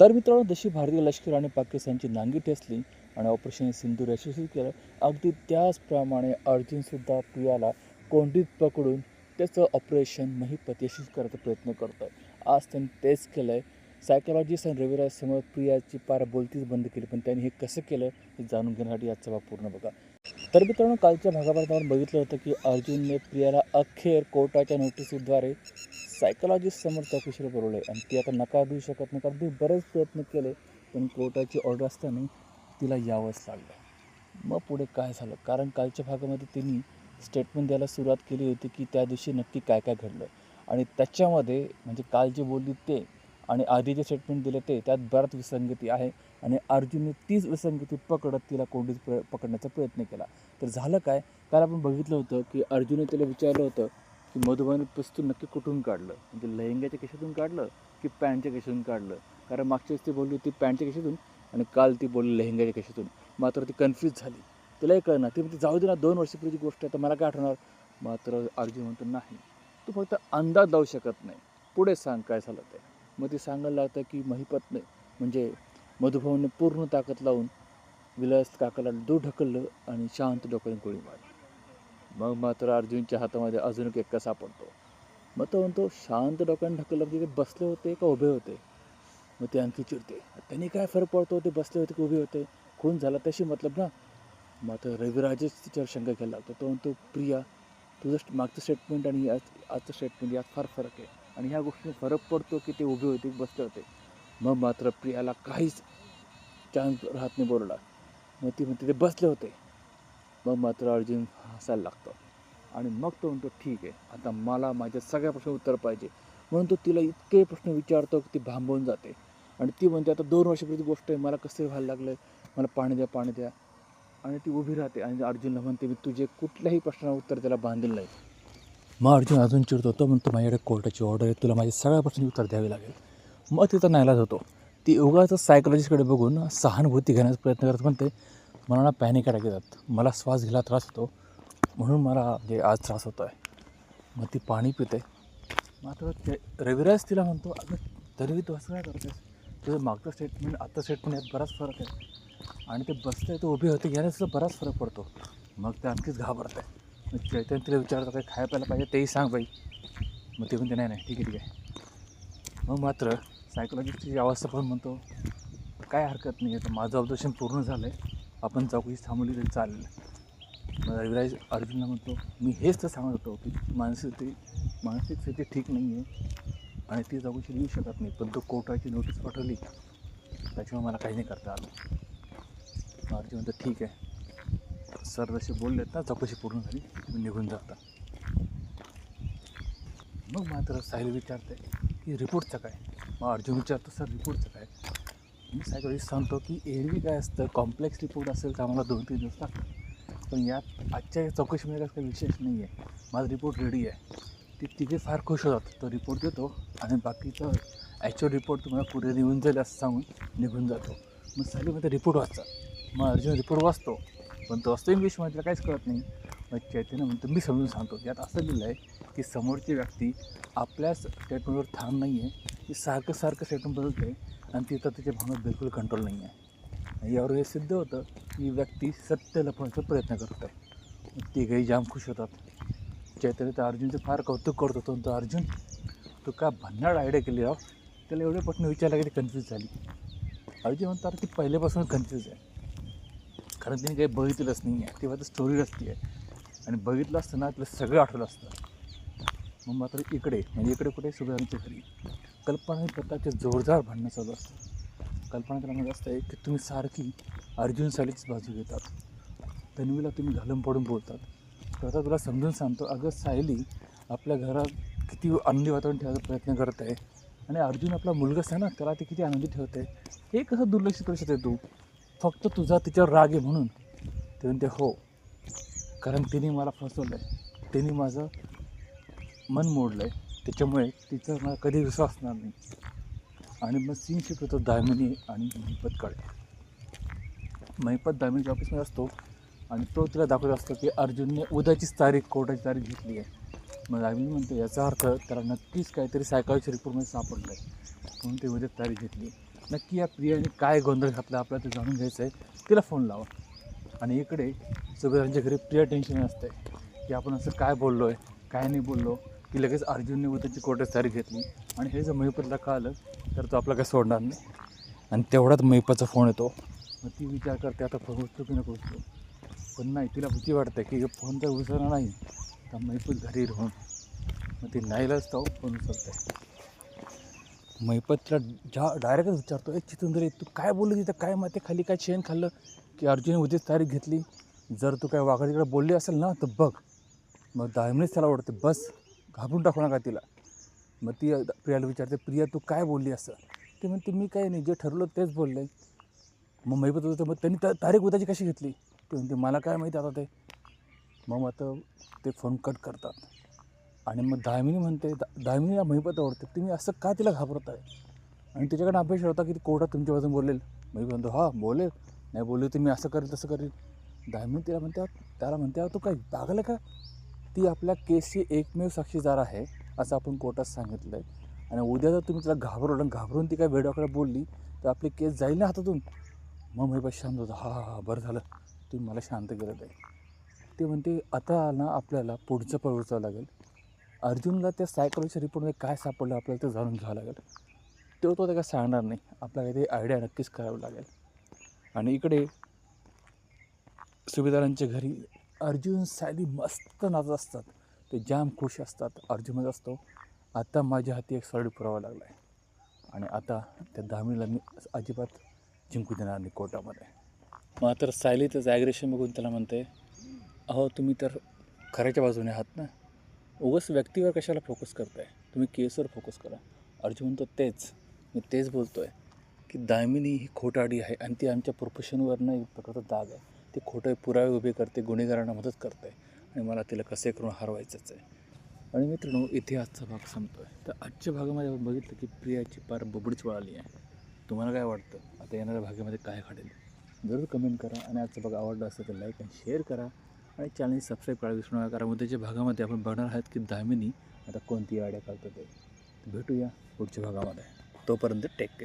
तर मित्रांनो, जशी भारतीय लष्कर आणि पाकिस्तानची नांगी ठेचली आणि ऑपरेशन सिंधूर यशस्वी केलं, अगदी त्याचप्रमाणे अर्जुनसुद्धा प्रियाला कोंडीत पकडून त्याचं ऑपरेशन महिपत यशस्वी करायचा प्रयत्न करतो आहे. आज त्यांनी तेच केलं आहे. सायकॉलॉजिस्ट आणि रविराजसमोर प्रियाची पार बोलतीच बंद केली, पण त्यांनी हे कसं केलं हे जाणून घेण्यासाठी आजचा भाग पूर्ण बघा. तर मित्रांनो, कालच्या भागात आपण बघितलं होतं की अर्जुनने प्रियाला अखेर कोर्टाच्या नोटीसद्वारे सायकॉलॉजिस्टसमोर चौकशीला बोलवलं आहे आणि ती आता नकार देऊ शकत नाही, कारण ती बरेच प्रयत्न केले पण कोर्टाची ऑर्डर असताना तिला यावंच लागलं. मग पुढे काय झालं, कारण कालच्या भागामध्ये तिने स्टेटमेंट द्यायला सुरुवात केली होती की त्या दिवशी नक्की काय काय घडलं आणि त्याच्यामध्ये म्हणजे काल जे बोलली ते आणि आधी जे स्टेटमेंट दिले त्यात बराच विसंगती आहे आणि अर्जुनने तीच विसंगती पकडत तिला कोंडीत पकडण्याचा प्रयत्न केला. तर झालं काय, काल आपण बघितलं होतं की अर्जुनने तिला विचारलं होतं की मधुबनी पिस्तूल नक्की कुठून काढलं, म्हणजे लेहंग्याच्या खिशातून काढलं की पॅन्टच्या खिशातून काढलं. कारण मागच्या वेळेस ती बोलली होती पॅन्टच्या खिशातून आणि काल ती बोलली लेहंग्याच्या खिशातून. मात्र ती कन्फ्यूज झाली, तिलाही कळणार. ती म्हणते जाऊ दे ना, 2 वर्षापूर्वीची गोष्ट आहे तर मला काय आठवणार. मात्र अर्जुन म्हणतो नाही, तू फक्त अंदाज लावू शकत नाही, पुढे सांग काय झालं ते. मग ती सांगायला लागतं की महिपतने म्हणजे मधुभाऊने पूर्ण ताकद लावून विलास काकाला दूर ढकललं आणि शांत डोक्याने गोळी मारली. मग मात्र अर्जुनच्या हातामध्ये अजून एक एक्का सापडतो. मग तो म्हणतो शांत डोक्याने ढकललं म्हणजे ते बसले होते का उभे होते. मग ते आणखी चिडते, त्यांनी काय फरक पडतो ते बसले होते की उभे होते, खून झाला त्याशी मतलब ना. मात्र रविराजच तिच्यावर शंका घ्यायला लागतो. तो म्हणतो प्रिया, तुझं मागचं स्टेटमेंट आणि आजचं स्टेटमेंट यात फार फरक आहे आणि ह्या गोष्टीने फरक पडतो की ते उभे होते की बसले होते. मग मात्र प्रियाला काहीच चान्स राहत नाही बोलला. मग ती म्हणते ते बसले होते. मग मात्र अर्जुन हसायला लागतो आणि मग तो म्हणतो ठीक आहे, आता मला माझ्या सगळ्या प्रश्न उत्तर पाहिजे. म्हणून तो तिला इतके प्रश्न विचारतो की ती भांबवून जाते आणि ती म्हणते आता 2 वर्षापूर्वीची गोष्ट आहे, मला कसं व्हायला लागलं, मला पाणी द्या पाणी द्या. आणि ती उभी राहते आणि अर्जुनला म्हणते मी तुझे कुठल्याही प्रश्नाला उत्तर त्याला बांधील नाही. मग अर्जुन अजून चिडतो, तो म्हणतो माझ्याकडे कोर्टाची ऑर्डर आहे, तुला माझ्या सगळ्या प्रश्नांची उत्तर द्यावी लागेल. मग तिचा नाईलाज होतो. ती उगाच सायकॉलॉजिस्टकडे बघून सहानुभूती घेण्याचा प्रयत्न करत म्हणते मला ना पॅनिक अटॅक येतात, मला श्वास घ्यायला त्रास होतो, म्हणून मला म्हणजे आज त्रास होतो आहे. मग ती पाणी पिते. मात्र ते रविराज तिला म्हणतो अगं तरीही तू असं काय करतेस, तुझं मागचं स्टेटमेंट आत्ता स्टेटमेंट यात बराच फरक आहे आणि ते बसले ते उभे होते याने सुद्धा बराच फरक पडतो. मग ते आणखीच घाबरत आहे. मग चैतन्य तिला विचारतं काही खायला प्यायला पाहिजे तेही सांग बाई. मग ते म्हणते नाही नाही ठीक आहे ठीक आहे. मग मात्र सायकोलॉजिस्टची अवस्था पण म्हणतो काय हरकत नाही आहे, तर माझं ऑब्झर्वेशन पूर्ण झालं आहे, आपण चौकशी थांबवली तरी चालेल. मग रविराज अर्जुनला म्हणतो मी हेच तर सांगत होतो की मानसिक स्थिती ठीक नाही आहे आणि ती चौकशी लिहू शकत नाही, पण तो कोर्टाची नोटीस पाठवली त्याच्यामुळे मला काही नाही करता आलं. अर्जुन म्हणतो ठीक आहे, सर जसे बोललेत ना चौकशी पूर्ण झाली मी निघून जाता. मग मात्र साहिल विचारते की रिपोर्टचं काय. मग अर्जुन विचारतो सर रिपोर्टचं काय. मी सायकॉलॉजिस्ट सांगतो की एरवी काय असतं, कॉम्प्लेक्स रिपोर्ट असेल तर आम्हाला 2-3 दिवस लागतात, पण यात आजच्या चौकशीमध्ये काही विशेष नाही आहे, माझा रिपोर्ट रेडी आहे. ते तिघे फार खुश होतात. तो रिपोर्ट देतो आणि बाकीचं ॲक्च्युअल रिपोर्ट तुम्हाला कुठे येऊन जाईल असं सांगून निघून जातो. मग सायलीमध्ये रिपोर्ट वाचतात. मग अर्जुन रिपोर्ट वाचतो, पण तो असतो इंग्लिशमध्ये, त्याला काहीच कळत नाही. मग चैतन्य म्हणतो मी समजून सांगतो, यात असं लिहिलं आहे की समोरची व्यक्ती आपल्या स्टेटमेंटवर ठाम नाही आहे, ती सारखं स्टेटमेंट बदलते आणि तिथं त्याच्या भावना बिलकुल कंट्रोल नाही आहे. यावर हे सिद्ध होतं की व्यक्ती सत्य लपवण्याचा प्रयत्न करत आहे. तिघही जाम खुश होतात. चैतन्य तर अर्जुनचं फार कौतुक करतो. तो अर्जुन तू का भन्नाड आयडिया केली राव, त्याला एवढे प्रश्न विचारला की ती कन्फ्यूज झाली. अर्जुन म्हणतात ती पहिल्यापासून कन्फ्यूज आहे, कारण तिने काही बघितलंच नाही आहे, तेव्हा तर स्टोरी रचती आहे आणि बघितलं असतं ना तिला सगळं आठवलं असतं. मग मात्र इकडे कुठे सुधारणेच्या घरी कल्पना आणि प्रतापचे जोरदार भांडणं चालू असतं. कल्पना त्याला म्हणत असते की तुम्ही सारखी अर्जुन सालीचीच बाजू घेतात, तन्वीला तुम्ही घालून पडून बोलतात. प्रताप तुला समजून सांगतो अगं सायली आपल्या घरात किती आनंदी वातावरण ठेवायचा प्रयत्न करत आहे आणि अर्जुन आपला मुलगाच आहे ना, त्याला ते किती आनंदी ठेवते, हे कसं दुर्लक्ष करू शकते तू, फक्त तुझा तिच्यावर राग आहे म्हणून. ते म्हणते हो, कारण तिने मला फसवलं आहे, तिने माझं मन मोडलं आहे, त्याच्यामुळे तिचा मला कधी विश्वास असणार नाही. आणि मग सीन शिफ्ट होतो दामिनी आणि महिपतकडे. महिपत दामिनीच्या ऑफिसमध्ये असतो आणि तो तिला दाखवत असतो की अर्जुनने उद्याचीच तारीख कोर्टाची तारीख घेतली आहे. मग दामिनी म्हणते याचा अर्थ त्याला नक्कीच काहीतरी सायकॉलॉजी रिपोर्टमध्ये सापडलं आहे म्हणून ते उद्याच तारीख घेतली. नक्की या प्रियाने काय गोंधळ घातला आपल्याला ते जाणून घ्यायचं आहे. तिला फोन लावा. आणि इकडे सुभेदारांच्या घरी प्रिया टेन्शन असते की आपण असं काय बोललो आहे, काय नाही बोललो, की लगेच अर्जुनने उद्याची कोर्टात तारीख घेतली. आणि हे जर महिपतला कळलं तर तो आपला काय सोडणार नाही. आणि तेवढाच महिपतचा फोन येतो. मग ती विचार करते आता फोन उचलू की नको उचलू. पण नाही, तिला भीती वाटते की फोन तर उचलणार नाही तर महिपत घरी राहून. मग ती नाईलाज तो फोन उचलते. महिपतला डायरेक्टच विचारतो, चितुंदरे तू काय बोलली तिथं, काय माहिती खाली काय चेन खाल्लं की अर्जुनने उद्याच तारीख घेतली. जर तू काय वाकडं तिकडे बोलली असेल ना तर बघ. मग दामिनीच त्याला ओढते, बस घाबरून टाकू नका तिला. मग ती प्रियाला विचारते, प्रिया तू काय बोलली असं. ती म्हणते मी काय नाही, जे ठरवलं तेच बोलले. मग महिपत होतं, मग त्यांनी तारीख उद्याची कशी घेतली. ती म्हणते मला काय माहिती आता ते. मग आता ते फोन कट करतात. आणि मग दामिनी म्हणते, दामिनीला महिपत आवडते, तुम्ही असं का तिला घाबरत आहे. आणि त्याच्याकडे अपेक्षा होता की ती कोर्टात तुमच्या बाजून बोलेल. महिपत म्हणतो हां बोलेल, नाही बोलले तर मी असं करेल तसं करेल. दामिनी त्याला म्हणते तू काय पागल का. ती आपल्या केसची एकमेव साक्षीदार आहे असं आपण कोर्टात सांगितलं आहे. आणि उद्या जर तुम्ही तिला घाबरून ती काय वेड्याकडे बोलली तर आपली केस जाईल ना हातातून. मग महिपत शांत होतं, हा बरं झालं तुम्ही मला शांत केलं ते. ते म्हणते आता ना आपल्याला पुढचं पाऊल उचलावं लागेल. अर्जुनला त्या सायकोलॉजीच्या रिपोर्टमध्ये काय सापडलं आपल्याला ते जाणून घ्यावं लागेल. तो त्या काय सांगणार नाही, आपल्याला काहीतरी आयडिया नक्कीच करावं लागेल. आणि इकडे सुभेदारांच्या घरी अर्जुन सायली मस्त नाचत असतात. ते जाम खुश असतात. अर्जुन म्हणत असतो आता माझ्या हाती एक सॉलिड पुरावा लागला आहे. आणि आता त्या दामिनीला मी अजिबात जिंकू देणार नाही कोर्टामध्ये. मात्र सायली त्याचं ॲग्रेशन बघून त्याला म्हणते, अहो तुम्ही तर खऱ्याच्या बाजूने आहात ना, उगाच व्यक्तीवर कशाला फोकस करताय, तुम्ही केसवर फोकस करा. अर्जुन म्हणतो मी तेच बोलतो आहे की दामिनी ही खोटारडी आहे आणि ती आमच्या प्रोफेशनवरनं एक प्रकारचा दाग आहे. ती खोटे पुरावे उभे करते, गुन्हेगारांना मदत करते आणि मला तिला कसे करून हरवायचंच आहे. आणि मित्रांनो इथे आजचा भाग संपतो आहे. तर आजच्या भागामध्ये आपण बघितलं की प्रियाची पार बबडीच वळाली आहे. तुम्हाला काय वाटतं आता येणाऱ्या भागामध्ये काय घडेल, जरूर कमेंट करा. आणि आजचा भाग आवडला असेल तर लाईक आणि शेअर करा. आणि चॅनल सबस्क्राईब करायला विसरू नका, कारण उद्याच्या भागामध्ये आपण बघणार आहोत की दामिनी आता कोणती आयडिया काढतो ते. भेटूया पुढच्या भागामध्ये. तोपर्यंत टेक केअर.